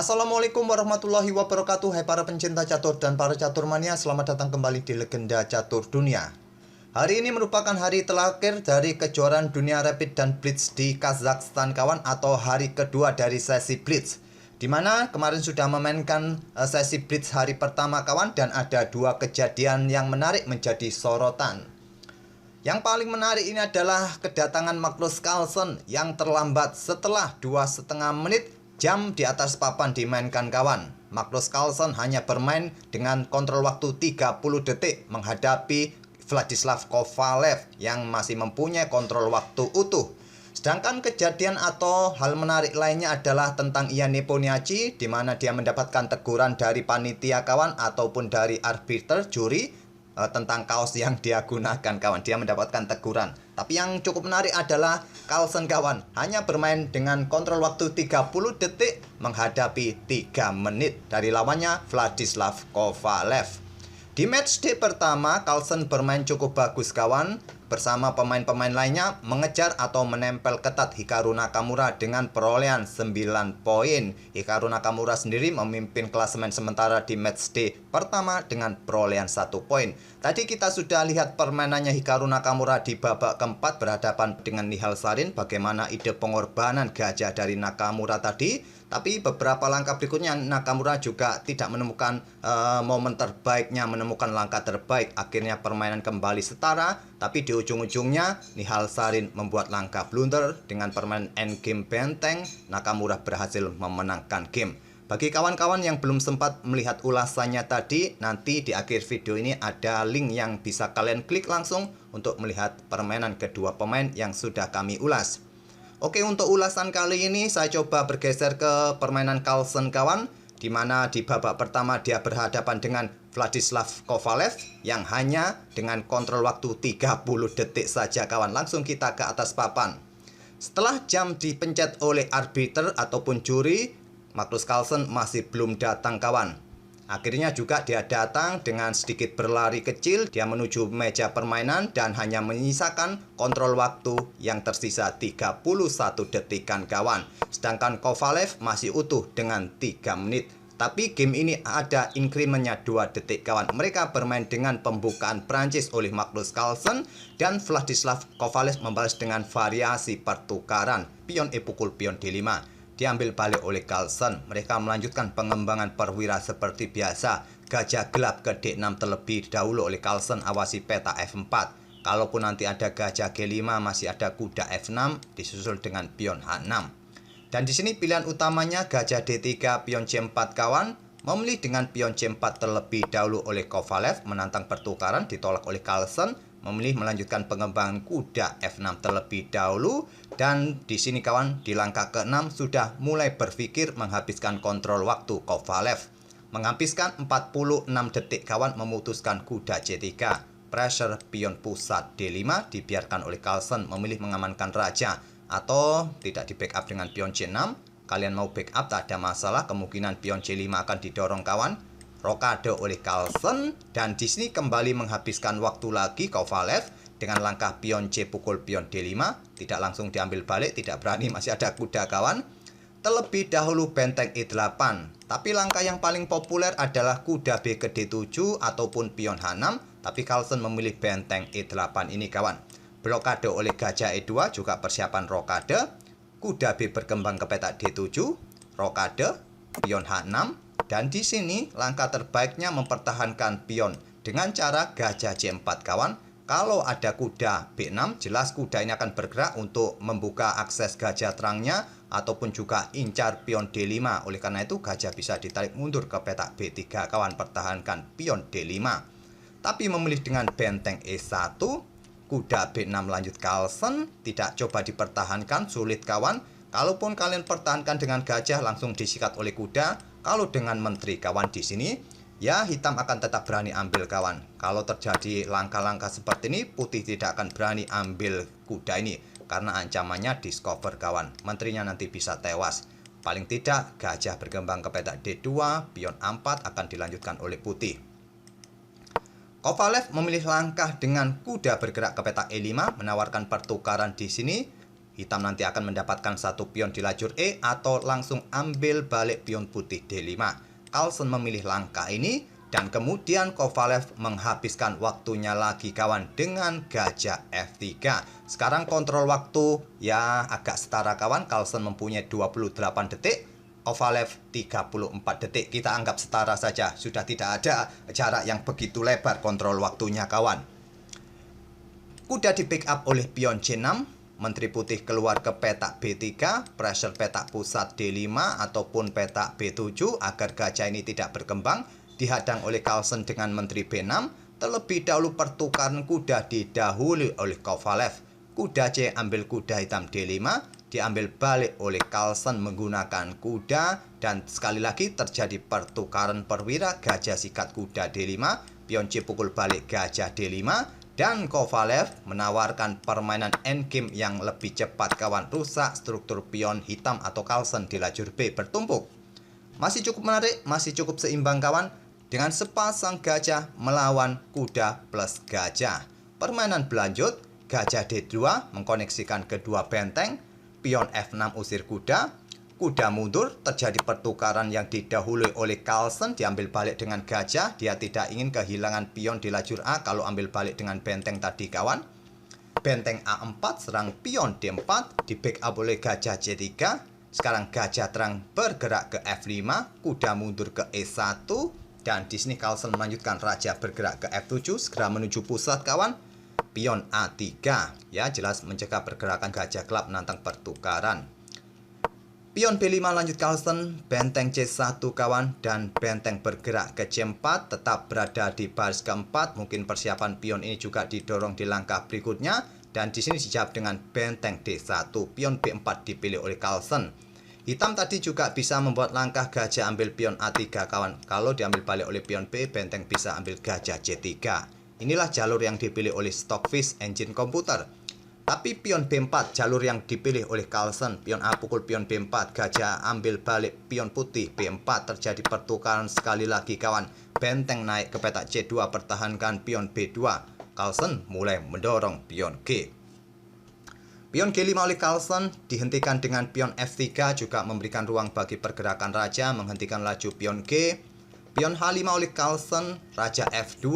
Assalamualaikum warahmatullahi wabarakatuh. Hai para pencinta catur dan para catur mania, selamat datang kembali di Legenda Catur Dunia. Hari ini merupakan hari terakhir dari kejuaraan dunia Rapid dan Blitz di Kazakhstan kawan, atau hari kedua dari sesi Blitz, dimana kemarin sudah memainkan sesi Blitz hari pertama kawan, dan ada dua kejadian yang menarik menjadi sorotan. Yang paling menarik ini adalah kedatangan Magnus Carlsen yang terlambat setelah 2,5 menit jam di atas papan dimainkan kawan. Magnus Carlsen hanya bermain dengan kontrol waktu 30 detik menghadapi Vladislav Kovalev yang masih mempunyai kontrol waktu utuh. Sedangkan kejadian atau hal menarik lainnya adalah tentang Ian Nepomniachtchi, di mana dia mendapatkan teguran dari panitia kawan ataupun dari arbiter juri tentang kaos yang dia gunakan kawan. Dia mendapatkan teguran. Tapi yang cukup menarik adalah Carlsen kawan hanya bermain dengan kontrol waktu 30 detik menghadapi 3 menit dari lawannya Vladislav Kovalev. Di matchday pertama, Carlsen bermain cukup bagus kawan. Bersama pemain-pemain lainnya mengejar atau menempel ketat Hikaru Nakamura dengan perolehan 9 poin. Hikaru Nakamura sendiri memimpin klasemen sementara di matchday pertama dengan perolehan 1 poin. Tadi kita sudah lihat permainannya Hikaru Nakamura di babak keempat berhadapan dengan Nihal Sarin, bagaimana ide pengorbanan gajah dari Nakamura tadi. Tapi beberapa langkah berikutnya Nakamura juga tidak menemukan momen terbaiknya, menemukan langkah terbaik. Akhirnya permainan kembali setara, tapi di ujung-ujungnya Nihal Sarin membuat langkah blunder. Dengan permainan endgame benteng, Nakamura berhasil memenangkan game. Bagi kawan-kawan yang belum sempat melihat ulasannya tadi, nanti di akhir video ini ada link yang bisa kalian klik langsung untuk melihat permainan kedua pemain yang sudah kami ulas. Oke, untuk ulasan kali ini saya coba bergeser ke permainan Carlsen kawan, di mana di babak pertama dia berhadapan dengan Vladislav Kovalev yang hanya dengan kontrol waktu 30 detik saja kawan. Langsung kita ke atas papan. Setelah jam dipencet oleh arbiter ataupun juri, Magnus Carlsen masih belum datang kawan. Akhirnya juga dia datang dengan sedikit berlari kecil. Dia menuju meja permainan dan hanya menyisakan kontrol waktu yang tersisa 31 detikan kawan. Sedangkan Kovalev masih utuh dengan 3 menit. Tapi game ini ada incrementnya 2 detik kawan. Mereka bermain dengan pembukaan Prancis oleh Magnus Carlsen, dan Vladislav Kovalev membalas dengan variasi pertukaran. Pion E pukul pion D5. Diambil balik oleh Carlsen. Mereka melanjutkan pengembangan perwira seperti biasa. Gajah gelap ke D6 terlebih dahulu oleh Carlsen, awasi peta F4. Kalaupun nanti ada gajah G5, masih ada kuda F6 disusul dengan pion H6. Dan di sini pilihan utamanya gajah D3 pion C4 kawan. Memilih dengan pion C4 terlebih dahulu oleh Kovalev, menantang pertukaran, ditolak oleh Carlsen. Memilih melanjutkan pengembangan kuda F6 terlebih dahulu. Dan di sini kawan, di langkah ke-6 sudah mulai berpikir menghabiskan kontrol waktu Kovalev. Menghabiskan 46 detik kawan, memutuskan kuda C3. Pressure pion pusat D5 dibiarkan oleh Carlsen, memilih mengamankan raja atau tidak di backup dengan pion C6. Kalian mau backup tak ada masalah, kemungkinan pion C5 akan didorong kawan. Rokade oleh Carlsen, dan di sini kembali menghabiskan waktu lagi Kovalev dengan langkah pion C pukul pion D5. Tidak langsung diambil balik, tidak berani, masih ada kuda kawan. Terlebih dahulu benteng E8. Tapi langkah yang paling populer adalah kuda B ke D7 ataupun pion H6. Tapi Carlsen memilih benteng E8 ini kawan. Blokade oleh gajah E2, juga persiapan rokade. Kuda B berkembang ke peta D7, rokade, pion H6. Dan di sini langkah terbaiknya mempertahankan pion dengan cara gajah C4 kawan. Kalau ada kuda B6, jelas kuda ini akan bergerak untuk membuka akses gajah terangnya ataupun juga incar pion D5. Oleh karena itu gajah bisa ditarik mundur ke petak B3 kawan, pertahankan pion D5. Tapi memilih dengan benteng E1, kuda B6 lanjut Carlsen, tidak coba dipertahankan, sulit kawan. Kalaupun kalian pertahankan dengan gajah, langsung disikat oleh kuda. Kalau dengan menteri kawan di sini, ya hitam akan tetap berani ambil kawan. Kalau terjadi langkah-langkah seperti ini, putih tidak akan berani ambil kuda ini karena ancamannya discover kawan. Menterinya nanti bisa tewas. Paling tidak gajah berkembang ke petak D2, pion A4 akan dilanjutkan oleh putih. Kovalev memilih langkah dengan kuda bergerak ke petak E5, menawarkan pertukaran di sini. Hitam nanti akan mendapatkan satu pion di lajur E atau langsung ambil balik pion putih D5. Carlsen memilih langkah ini dan kemudian Kovalev menghabiskan waktunya lagi kawan dengan gajah F3. Sekarang kontrol waktu ya agak setara kawan. Carlsen mempunyai 28 detik, Kovalev 34 detik. Kita anggap setara saja. Sudah tidak ada jarak yang begitu lebar kontrol waktunya kawan. Kuda di pick up oleh pion C6. Menteri putih keluar ke petak B3, pressure petak pusat D5 ataupun petak B7 agar gajah ini tidak berkembang. Dihadang oleh Carlsen dengan menteri B6. Terlebih dahulu pertukaran kuda didahului oleh Kovalev. Kuda C ambil kuda hitam D5, diambil balik oleh Carlsen menggunakan kuda. Dan sekali lagi terjadi pertukaran perwira, gajah sikat kuda D5, pion C pukul balik gajah D5. Dan Kovalev menawarkan permainan endgame yang lebih cepat kawan. Rusak struktur pion hitam atau Carlsen di lajur B bertumpuk. Masih cukup menarik, masih cukup seimbang kawan. Dengan sepasang gajah melawan kuda plus gajah. Permainan berlanjut, gajah D2 mengkoneksikan kedua benteng. Pion F6 usir kuda. Kuda mundur, terjadi pertukaran yang didahului oleh Carlsen, diambil balik dengan gajah. Dia tidak ingin kehilangan pion di lajur A kalau ambil balik dengan benteng tadi kawan. Benteng A4 serang pion D4, di backup oleh gajah C3. Sekarang gajah terang bergerak ke F5, kuda mundur ke E1. Dan di sini Carlsen melanjutkan raja bergerak ke F7, segera menuju pusat kawan. Pion A3, ya jelas mencegah pergerakan gajah gelap menantang pertukaran. Pion B5 lanjut Carlsen, benteng C1 kawan, dan benteng bergerak ke C4 tetap berada di baris keempat. Mungkin persiapan pion ini juga didorong di langkah berikutnya. Dan di sini dijawab dengan benteng D1. Pion B4 dipilih oleh Carlsen. Hitam tadi juga bisa membuat langkah gajah ambil pion A3 kawan. Kalau diambil balik oleh pion B, benteng bisa ambil gajah C3. Inilah jalur yang dipilih oleh Stockfish engine komputer. Tapi pion B4 jalur yang dipilih oleh Carlsen. Pion A pukul pion B4, gajah ambil balik pion putih B4, terjadi pertukaran sekali lagi kawan. Benteng naik ke petak C2, pertahankan pion B2. Carlsen mulai mendorong pion G. Pion G5 oleh Carlsen dihentikan dengan pion F3, juga memberikan ruang bagi pergerakan raja, menghentikan laju pion G. Pion H5 oleh Carlsen, raja F2.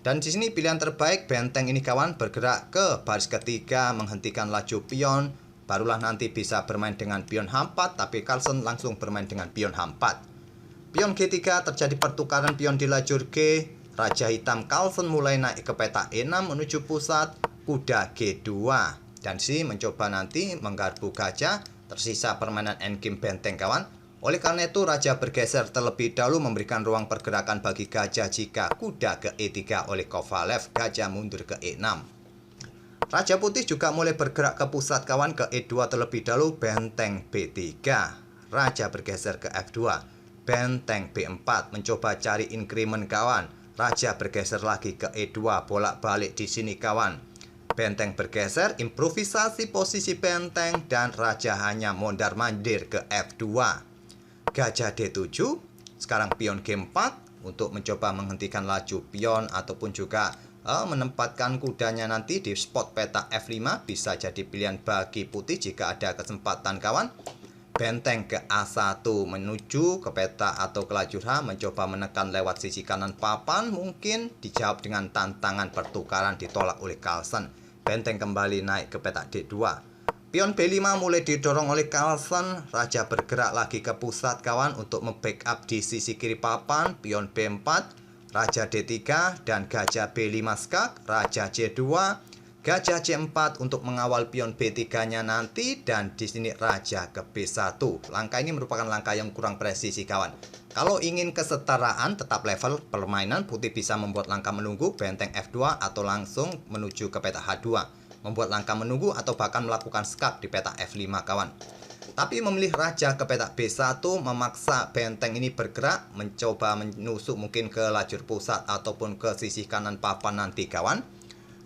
Dan di sini pilihan terbaik benteng ini kawan, bergerak ke baris ketiga, menghentikan laju pion. Barulah nanti bisa bermain dengan pion H4, tapi Carlsen langsung bermain dengan pion H4. Pion G3 terjadi pertukaran pion di lajur G. Raja hitam Carlsen mulai naik ke peta E6 menuju pusat, kuda G2. Dan sini mencoba nanti menggarpu gajah, tersisa permainan endgame benteng kawan. Oleh karena itu, raja bergeser terlebih dahulu memberikan ruang pergerakan bagi gajah jika kuda ke E3 oleh Kovalev, gajah mundur ke E6. Raja putih juga mulai bergerak ke pusat kawan, ke E2 terlebih dahulu, benteng B3. Raja bergeser ke F2, benteng B4, mencoba cari increment kawan. Raja bergeser lagi ke E2, bolak-balik di sini kawan. Benteng bergeser, improvisasi posisi benteng, dan raja hanya mondar-mandir ke F2. Gajah D7, sekarang pion G4 untuk mencoba menghentikan laju pion ataupun juga menempatkan kudanya nanti di spot peta F5, bisa jadi pilihan bagi putih jika ada kesempatan kawan. Benteng ke A1 menuju ke peta atau ke lajur H, mencoba menekan lewat sisi kanan papan, mungkin dijawab dengan tantangan pertukaran ditolak oleh Carlsen. Benteng kembali naik ke peta D2. Pion B5 mulai didorong oleh Carlsen, raja bergerak lagi ke pusat kawan untuk membackup di sisi kiri papan. Pion B4, raja D3 dan gajah B5 skak, raja C2, gajah C4 untuk mengawal pion B3-nya nanti, dan di sini raja ke B1. Langkah ini merupakan langkah yang kurang presisi kawan. Kalau ingin kesetaraan tetap level permainan, putih bisa membuat langkah menunggu benteng F2 atau langsung menuju ke peta H2. Membuat langkah menunggu atau bahkan melakukan skak di peta F5 kawan. Tapi memilih raja ke peta B1 memaksa benteng ini bergerak, mencoba menusuk mungkin ke lajur pusat ataupun ke sisi kanan papan nanti kawan.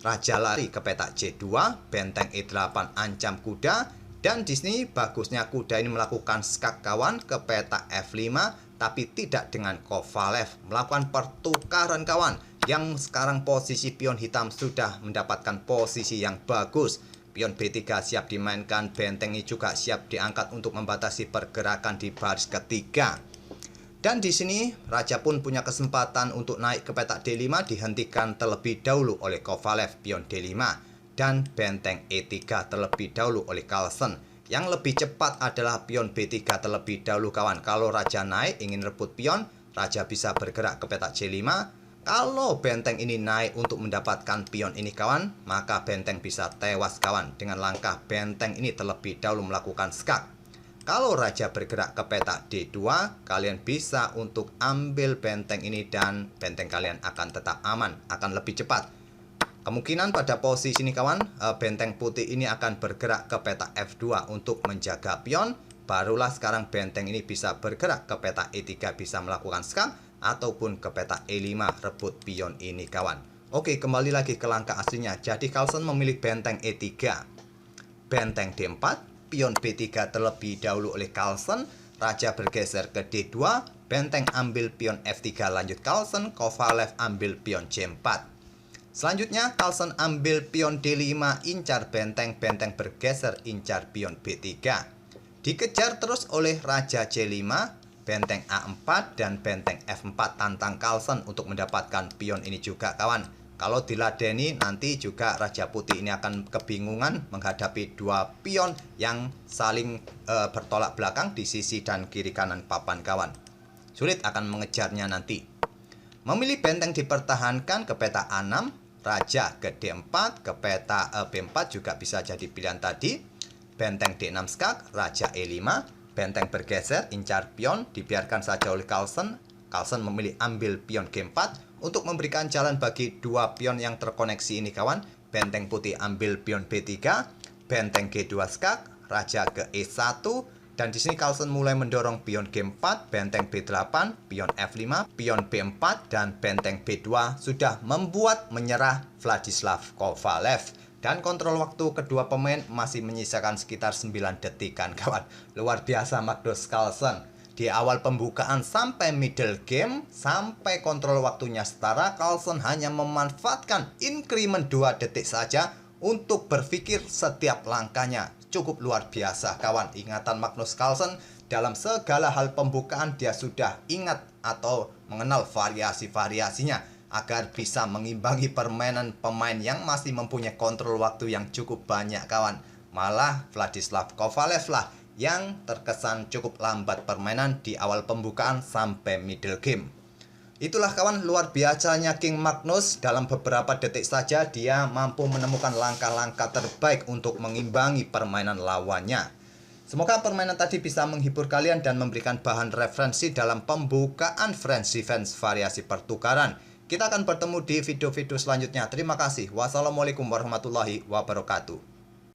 Raja lari ke peta C2, benteng E8 ancam kuda, dan di sini bagusnya kuda ini melakukan skak kawan ke peta F5, tapi tidak dengan Kovalev, melakukan pertukaran kawan. Yang sekarang posisi pion hitam sudah mendapatkan posisi yang bagus. Pion B3 siap dimainkan, benteng ini juga siap diangkat untuk membatasi pergerakan di baris ketiga. Dan di sini raja pun punya kesempatan untuk naik ke petak D5, dihentikan terlebih dahulu oleh Kovalev pion D5 dan benteng E3 terlebih dahulu oleh Carlsen. Yang lebih cepat adalah pion B3 terlebih dahulu kawan. Kalau raja naik ingin rebut pion, raja bisa bergerak ke petak C5. Kalau benteng ini naik untuk mendapatkan pion ini kawan, maka benteng bisa tewas kawan. Dengan langkah benteng ini terlebih dahulu melakukan skak. Kalau raja bergerak ke petak D2, kalian bisa untuk ambil benteng ini dan benteng kalian akan tetap aman, akan lebih cepat. Kemungkinan pada posisi ini kawan, benteng putih ini akan bergerak ke petak F2 untuk menjaga pion. Barulah sekarang benteng ini bisa bergerak ke petak E3, bisa melakukan skak, ataupun ke petak E5 rebut pion ini kawan. Oke, kembali lagi ke langkah aslinya. Jadi Carlsen memilih benteng E3, benteng D4, pion B3 terlebih dahulu oleh Carlsen, raja bergeser ke D2, benteng ambil pion F3 lanjut Carlsen, Kovalev ambil pion C4. Selanjutnya Carlsen ambil pion D5, incar benteng, benteng bergeser incar pion B3. Dikejar terus oleh raja C5, benteng A4 dan benteng F4, tantang Carlsen untuk mendapatkan pion ini juga kawan. Kalau diladeni nanti juga raja putih ini akan kebingungan menghadapi dua pion yang saling bertolak belakang di sisi dan kiri kanan papan kawan. Sulit akan mengejarnya nanti. Memilih benteng dipertahankan ke peta A6, raja ke D4, ke peta B4 juga bisa jadi pilihan tadi. Benteng D6 skak, raja E5, benteng bergeser, incar pion, dibiarkan saja oleh Carlsen. Carlsen memilih ambil pion G4 untuk memberikan jalan bagi dua pion yang terkoneksi ini kawan. Benteng putih ambil pion B3, benteng G2 skak, raja ke E1, dan di sini Carlsen mulai mendorong pion G4, benteng B8, pion F5, pion B4, dan benteng B2 sudah membuat menyerah Vladislav Kovalev. Dan kontrol waktu kedua pemain masih menyisakan sekitar 9 detikan kawan. Luar biasa Magnus Carlsen. Di awal pembukaan sampai middle game, sampai kontrol waktunya setara, Carlsen hanya memanfaatkan increment 2 detik saja untuk berpikir setiap langkahnya. Cukup luar biasa kawan. Ingatan Magnus Carlsen dalam segala hal pembukaan dia sudah ingat atau mengenal variasi-variasinya agar bisa mengimbangi permainan pemain yang masih mempunyai kontrol waktu yang cukup banyak kawan. Malah Vladislav Kovalev lah yang terkesan cukup lambat permainan di awal pembukaan sampai middle game. Itulah kawan, luar biasanya King Magnus. Dalam beberapa detik saja dia mampu menemukan langkah-langkah terbaik untuk mengimbangi permainan lawannya. Semoga permainan tadi bisa menghibur kalian dan memberikan bahan referensi dalam pembukaan French Defense variasi pertukaran. Kita akan bertemu di video-video selanjutnya. Terima kasih. Wassalamualaikum warahmatullahi wabarakatuh.